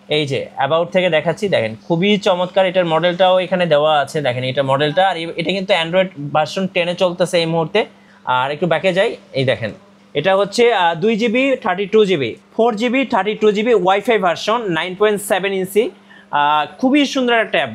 এই যে অ্যাবাউট থেকে দেখাচ্ছি, দেখেন খুবই চমৎকার। এটার মডেলটাও এখানে দেওয়া আছে, দেখেন এটা মডেলটা। আর এটা কিন্তু অ্যান্ড্রয়েড ভার্সন 10 এ চলতেছে এই মুহূর্তে। আর একটু ব্যাকে যাই, এই দেখেন এটা হচ্ছে 2GB 32GB 4GB 32GB wifi version 9.7 ইঞ্চি। খুবই সুন্দর একটা ট্যাব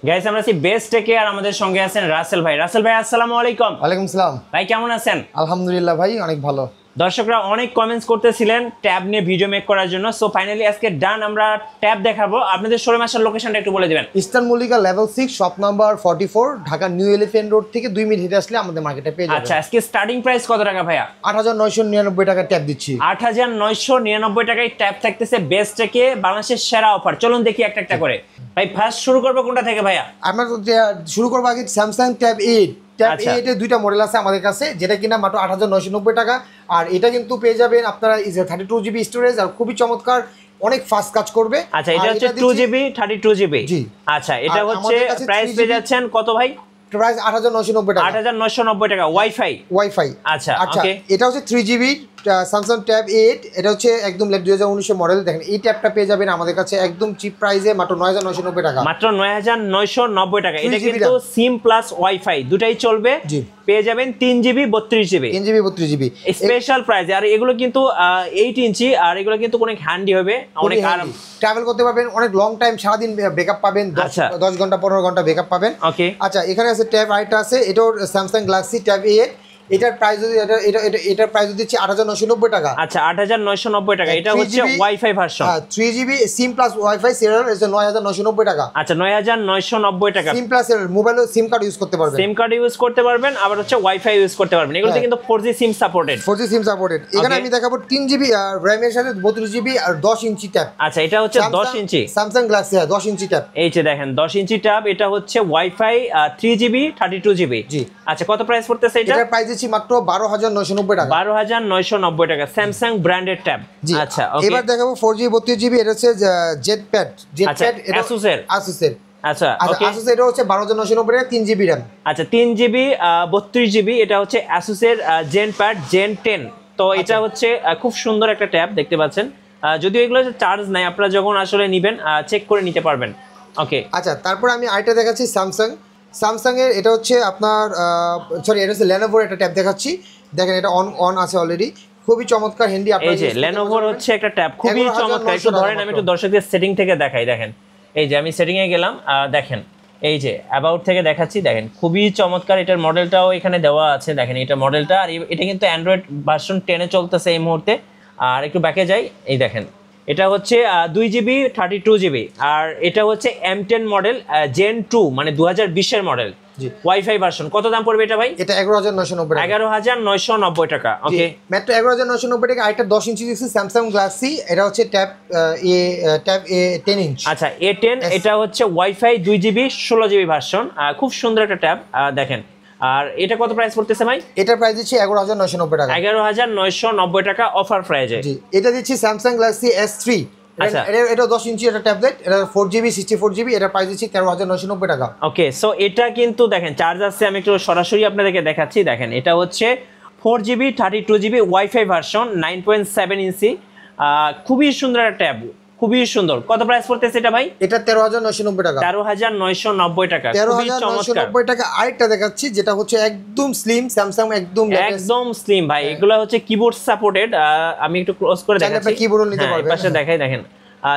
গাইস। আমরা আছি বেস্ট টেকে, আর আমাদের সঙ্গে আছেন রাসেল ভাই। রাসেল ভাই আসসালামু আলাইকুম। ওয়ালাইকুম সালাম ভাই কেমন আছেন? আলহামদুলিল্লাহ ভাই, অনেক ভালো। দর্শকরা অনেক কমেন্টস করতেছিলেন ট্যাব নিয়ে ভিডিও মেক করার জন্য, সো ফাইনালি আজকে ডান। আমরা ট্যাব দেখাবো। আপনাদের শোরুম আসার লোকেশনটা একটু বলে দিবেন। Eastern Mallika level 6 shop number 44, Dhaka new elephant road থেকে 2 মিনিট হেঁটে আসলে আমাদের মার্কেটে পেয়ে যাবেন। আচ্ছা, আজকে স্টার্টিং প্রাইস কত টাকা ভাইয়া? 8999 টাকা ট্যাব দিচ্ছি। 8999 টাকায় ট্যাব থাকতেছে বেস্ট টেকে, বাংলাদেশের সেরা অফার। চলুন দেখি একটা একটা করে। ভাই ফার্স্ট শুরু করবো কোনটা থেকে ভাইয়া? আমরা শুরু করবো আগে স্যামসাং ট্যাব 8। ট্যাব 8 এর দুইটা মডেল আছে আমাদের কাছে, যেটা কিনা মাত্র 8990 টাকা। আর এটা কিন্তু পেয়ে যাবেন আপনারা 32GB স্টোরেজ, আর খুবই চমৎকার, অনেক ফাস্ট কাজ করবে। আচ্ছা, এটা হচ্ছে 2GB 32GB। জি আচ্ছা, এটা হচ্ছে প্রাইস পেয়ে যাচ্ছেন কত ভাই? প্রাইস 8990 টাকা। 8990 টাকা ওয়াইফাই। ওয়াইফাই। আচ্ছা আচ্ছা, ওকে। এটা হচ্ছে 3GB স্যামসাং ট্যাব 8। এটা হচ্ছে একদম 2019 মডেল। দেখেন এই ট্যাবটা পেয়ে যাবেন আমাদের কাছে একদম চিপ প্রাইসে মাত্র 9990 টাকা। মাত্র 9990 টাকা। এটা 3GB কিন্তু সিম প্লাস ওয়াইফাই দুটাই চলবে। জি। পেয়ে যাবেন 3GB 32GB। 3GB 32GB special price. আর এগুলো কিন্তু 8 ইঞ্চি, আর এগুলো কিন্তু অনেক হ্যান্ডি হবে, অনেক আরাম। ট্রাভেল করতে পারবেন অনেক লং টাইম, সারাদিন ব্যাকআপ পাবেন। 10 ঘন্টা 15 ঘন্টা ব্যাকআপ পাবেন। ওকে। আচ্ছা, এখানে আছে ট্যাব আইটা আছে, এটাও স্যামসাং গ্যালাক্সি ট্যাব 8। এটার প্রাইস যদি এটার প্রাইস দিচ্ছি 8990 টাকা। আচ্ছা, 8990 টাকা। এটা হচ্ছে ওয়াইফাই ভার্সন। হ্যাঁ, 3GB সিম প্লাস ওয়াইফাই সিরিয়াল হচ্ছে 9990 টাকা। আচ্ছা, 9990 টাকা। সিম প্লাস মোবাইলে সিম কার্ড ইউজ করতে পারবেন। সিম কার্ড ইউজ করতে পারবেন, আবার হচ্ছে ওয়াইফাই ইউজ করতে পারবেন। এগুলোতে কিন্তু 4G SIM supported. 4G SIM supported. এখানে আমি দেখাবো 3GB র‍্যামের সাথে 32GB আর 10 ইঞ্চি ট্যাব। আচ্ছা, এটা হচ্ছে 10 ইঞ্চি স্যামসাং গ্যালাক্সি 10 ইঞ্চি ট্যাব। এই যে দেখেন 10 ইঞ্চি ট্যাব। এটা হচ্ছে ওয়াইফাই 3GB 32GB। জি। আচ্ছা, কত প্রাইস পড়তেছে এটা? এটার প্রাইস দিচ্ছি মাত্র 12990 টাকা। 12990 টাকা স্যামসাং ব্র্যান্ডেড ট্যাব। আচ্ছা ওকে। এবার দেখাবো 4G 32GB। এটা হচ্ছে জেটপ্যাড। জেটপ্যাড এটা আসুসের। আচ্ছা ওকে। আসুস এটা হচ্ছে 12990 টাকা, 3GB RAM। আচ্ছা, 3GB 32GB। এটা হচ্ছে আসুসের জেনপ্যাড জেন 10। তো এটা হচ্ছে খুব সুন্দর একটা ট্যাব দেখতে পাচ্ছেন। যদিও এগুলো চার্জ নাই, আপনারা যখন আসলে নেবেন চেক করে নিতে পারবেন। ওকে। আচ্ছা, তারপর আমি আইটা দেখাচ্ছি স্যামসাং এর। এটা হচ্ছে আপনার সরি, এটা হচ্ছে Lenovo একটা ট্যাব দেখাচ্ছি। দেখেন এটা অন আছে অলরেডি, খুবই চমৎকার হ্যান্ডি। এই যে Lenovo হচ্ছে একটা ট্যাব, খুবই চমৎকার। একটু ধরেন, আমি একটু দর্শকদের সেটিং থেকে দেখাই। দেখেন এই যে আমি সেটিং এ গেলাম, দেখেন এই যে অ্যাবাউট থেকে দেখাচ্ছি, দেখেন খুবই চমৎকার। এটার মডেলটাও এখানে দেওয়া আছে, দেখেন এটা মডেলটা। আর এটা কিন্তু অ্যান্ড্রয়েড ভার্সন 10 এ চলতেছে এই মুহূর্তে। আর একটু ব্যাকে যাই, এই দেখেন এটা হচ্ছে 2GB 32GB। আর এটা হচ্ছে M10 মডেল জেন 2, মানে 2020 এর মডেল। Wifi version. কত দাম পড়বে এটা ভাই? এটা 11990 টাকা। 11990 টাকা। ওকে, মাত্র 11990 টাকা। আইটা 10 ইঞ্চি দিচ্ছি স্যামসাং গ্যালাক্সি। এটা হচ্ছে ট্যাব এ 10 ইঞ্চ। আচ্ছা, A10। এটা হচ্ছে ওয়াইফাই 2GB 16GB ভার্সন। খুব সুন্দর একটা ট্যাব দেখেন। আর এটা কত প্রাইস পড়তেছে ভাই? এটার প্রাইস দিচ্ছি 11990 টাকা। 11990 টাকা অফার প্রাইজে। জি, এটা দিচ্ছি স্যামসাং গ্যালাক্সি S3। আচ্ছা, এটা 10 ইঞ্চি একটা ট্যাবলেট। এটা 4GB 64GB। এটা প্রাইস দিচ্ছি 13990 টাকা। ওকে। সো এটা কিন্তু দেখেন চার্জ আছে, আমি একটু সরাসরি আপনাদেরকে দেখাচ্ছি। দেখেন এটা হচ্ছে 4GB 32GB ওয়াইফাই ভার্সন 9.7 ইঞ্চি। খুবই সুন্দর একটা ট্যাব, খুবই সুন্দর। কত প্রাইস পড়তেছে এটা ভাই? এটা 13990 টাকা। 13990 টাকা। 13990 টাকা। আরেকটা দেখাচ্ছি যেটা হচ্ছে একদম স্লিম, স্যামসাং একদম স্লিম ভাই। এগুলো হচ্ছে কিবোর্ড সাপোর্টেড। আমি একটু ক্লোজ করে দেখাচ্ছি, আপনি কিবোর্ডও নিতে পারবেন। পাশে দেখাই, দেখেন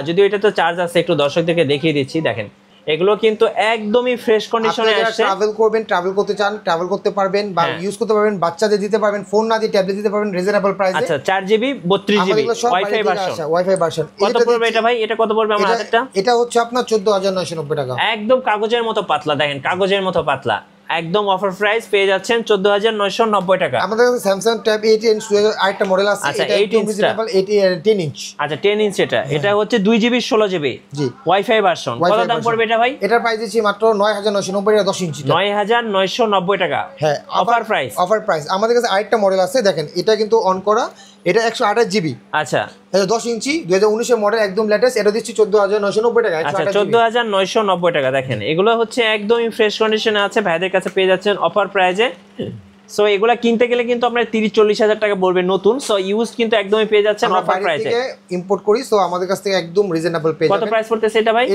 যদিও এটা তো চার্জ আছে, একটু দর্শকদেরকে দেখিয়ে দিচ্ছি। দেখেন এগুলো কিন্তু একদমই ফ্রেশ কন্ডিশনে আসছে। ট্রাভেল করবেন, ট্রাভেল করতে চান, ট্রাভেল করতে পারবেন, বা ইউজ করতে পারবেন, বাচ্চাদের দিতে পারবেন, ফোন না দিয়ে ট্যাবলেট দিতে পারবেন রিজনেবল প্রাইসে। আচ্ছা, 4GB 32GB wifi version. Wifi version. কত পড়বে এটা ভাই? এটা কত পড়বে আমার হাতেরটা? এটা হচ্ছে আপনার 14990 টাকা। একদম কাগজের মতো পাতলা, দেখেন কাগজের মতো পাতলা, একদম অফার প্রাইস পেয়ে যাচ্ছেন 14990 টাকা। আমাদের কাছে স্যামসাং ট্যাব 8 ইঞ্চ আরেকটা মডেল আছে। আচ্ছা, এটা 8 ইঞ্চ 10 ইঞ্চ। আচ্ছা, 10 ইঞ্চ। এটা হচ্ছে 2GB 16GB জি ওয়াইফাই ভার্সন। কত দাম পড়বে এটা ভাই? এটার প্রাইস দিচ্ছি মাত্র 9990 টাকা, 10 ইঞ্চি। 9990 টাকা। হ্যাঁ, অফার প্রাইস। Offer price. আমাদের কাছে আরেকটা মডেল আছে, দেখেন এটা কিন্তু অন করা। এটা 128GB। আচ্ছা, এটা 10 ইঞ্চি 2019 এর মডেল, একদম লেটেস্ট। এটা দিচ্ছি 14990 টাকা। আচ্ছা, 14990 টাকা। দেখেন এগুলো হচ্ছে একদমই ফ্রেশ কন্ডিশনে আছে, ভাইদের কাছে পেয়ে যাচ্ছেন অফার প্রাইজে। সো এগুলা কিনতে গেলে কিন্তু আপনার 30-40 হাজার টাকা পড়বে নতুন। সো ইউজ কিন্তু একদমই পেয়ে যাচ্ছেন আমরা অফার বাইরে প্রাইসে। থেকে ইম্পোর্ট করি, সো আমাদের কাছ থেকে একদম রিজনেবল পেয়ে কত যাবেন। প্রাইস পড়তেছে এটা ভাই?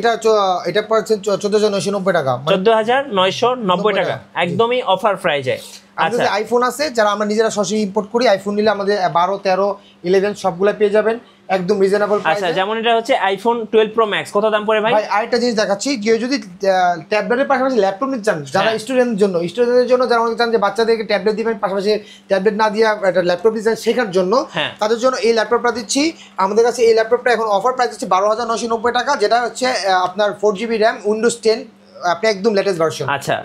এটা পড়ছে 14,990 টাকা, 14,990 টাকা, একদমই অফার প্রাইসে। আমাদের যে আইফোন আছে, যারা আমরা নিজেরা সরাসরি ইম্পোর্ট করি, আইফোন নিলে আমাদের 12, 13, 11 সবগুলো পেয়ে যাবেন একদম রিজনেবল প্রাইসে। আচ্ছা, যেমন এটা হচ্ছে আইফোন 12 প্রো ম্যাক্স, কত দাম পড়ে ভাই? ভাই আরেকটা জিনিস দেখাচ্ছি, কেউ যদি ট্যাবলেটের পাশাপাশি ল্যাপটপ নিতে চান, যারা স্টুডেন্টের জন্য যারা অনেকে চান যে বাচ্চাদেরকে ট্যাবলেট দিবেন, পাশাপাশি ট্যাবলেট না দিয়ে একটা ল্যাপটপ ডিজাইন শেখার জন্য, তাদের জন্য এই ল্যাপটপটা দিচ্ছি আমাদের কাছে। এই ল্যাপটপটা এখন অফার প্রাইস হচ্ছে 12,990 টাকা, যেটা হচ্ছে আপনার 4GB র্যাম, উইন্ডোজ 10, আপনি একদম লেটেস্ট ভার্সন। আচ্ছা,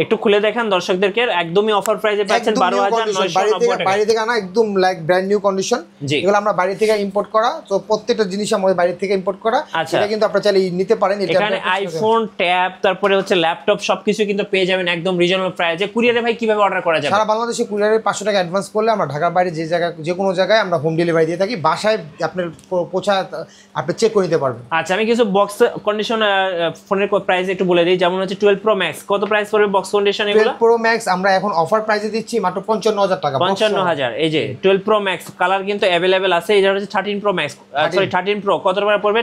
একটু খুলে দেখান দর্শকদেরকে, একদমই অফার প্রাইসে পাচ্ছেন 12,990 টাকা। বাইরে থেকে আনা, একদম লাইক ব্র্যান্ড নিউ কন্ডিশন। এগুলো আমরা বাইরে থেকে ইম্পোর্ট করা, তো প্রত্যেকটা জিনিস আমাদের বাইরে থেকে ইম্পোর্ট করা। এটা কিন্তু আপনারা চাইলে নিতে পারেন। এখানে আইফোন, ট্যাব, তারপরে হচ্ছে ল্যাপটপ সবকিছু কিন্তু পেয়ে যাবেন একদম রিজনেবল প্রাইসে। কুরিয়ারে ভাই কিভাবে অর্ডার করা যাবে? সারা বাংলাদেশে কুরিয়ারে 500 টাকা অ্যাডভান্স করলে আমরা ঢাকার বাইরে যে কোনো জায়গায় আমরা হোম ডেলিভারি দিয়ে থাকি, বাসায় আপনার পৌঁছা আপনি চেক করে নিতে পারবেন। আচ্ছা, আমি কিছু বক্স কন্ডিশন ফোনের প্রাইস একটু বলে দিই। যেমন হচ্ছে 12 প্রো ম্যাক্স, কত প্রাইস পড়বে বক্স কন্ডিশন? এগুলো 12 প্রো ম্যাক্স আমরা এখন অফার প্রাইসে দিচ্ছি মাত্র 55,000 টাকা। 55,000। এই যে 12 প্রো ম্যাক্স কালার কিন্তু अवेलेबल আছে। এটা হচ্ছে 13 প্রো ম্যাক্স, সরি 13 প্রো, কত টাকা পড়বে?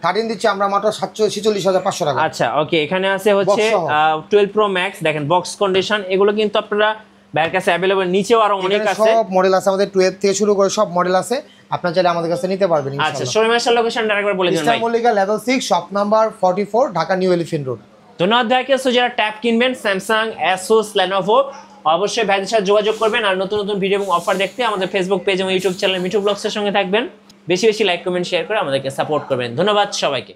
13 দিচ্ছি আমরা মাত্র 46,500 টাকা। আচ্ছা, ওকে, এখানে আছে হচ্ছে 12 প্রো ম্যাক্স, দেখেন বক্স কন্ডিশন। এগুলো কিন্তু আপনারা বাইরের কাছে अवेलेबल, নিচেও আরো অনেক আছে, সব মডেল আছে আমাদের 12 থেকে শুরু করে সব মডেল আছে, আপনারা চাইলে আমাদের কাছে নিতে পারবেন ইনশাআল্লাহ। আচ্ছা, শোরুমের লোকেশনটা আরেকবার বলে দিন ভাই। Easter Mallika level 6 shop number 44, Dhaka new elephant road. ধন্যবাদ ভাইকে। সো যারা ট্যাব কিনবেন স্যামসাং, অ্যাসুস, লেনোভো, অবশ্যই ভাইদের সাথে যোগাযোগ করবেন। আর নতুন নতুন ভিডিও এবং অফার দেখতে আমাদের ফেসবুক পেজ এবং ইউটিউব চ্যানেল মিঠু ব্লগসের সঙ্গে থাকবেন। বেশি বেশি লাইক, কমেন্ট, শেয়ার করে আমাদেরকে সাপোর্ট করবেন। ধন্যবাদ সবাইকে।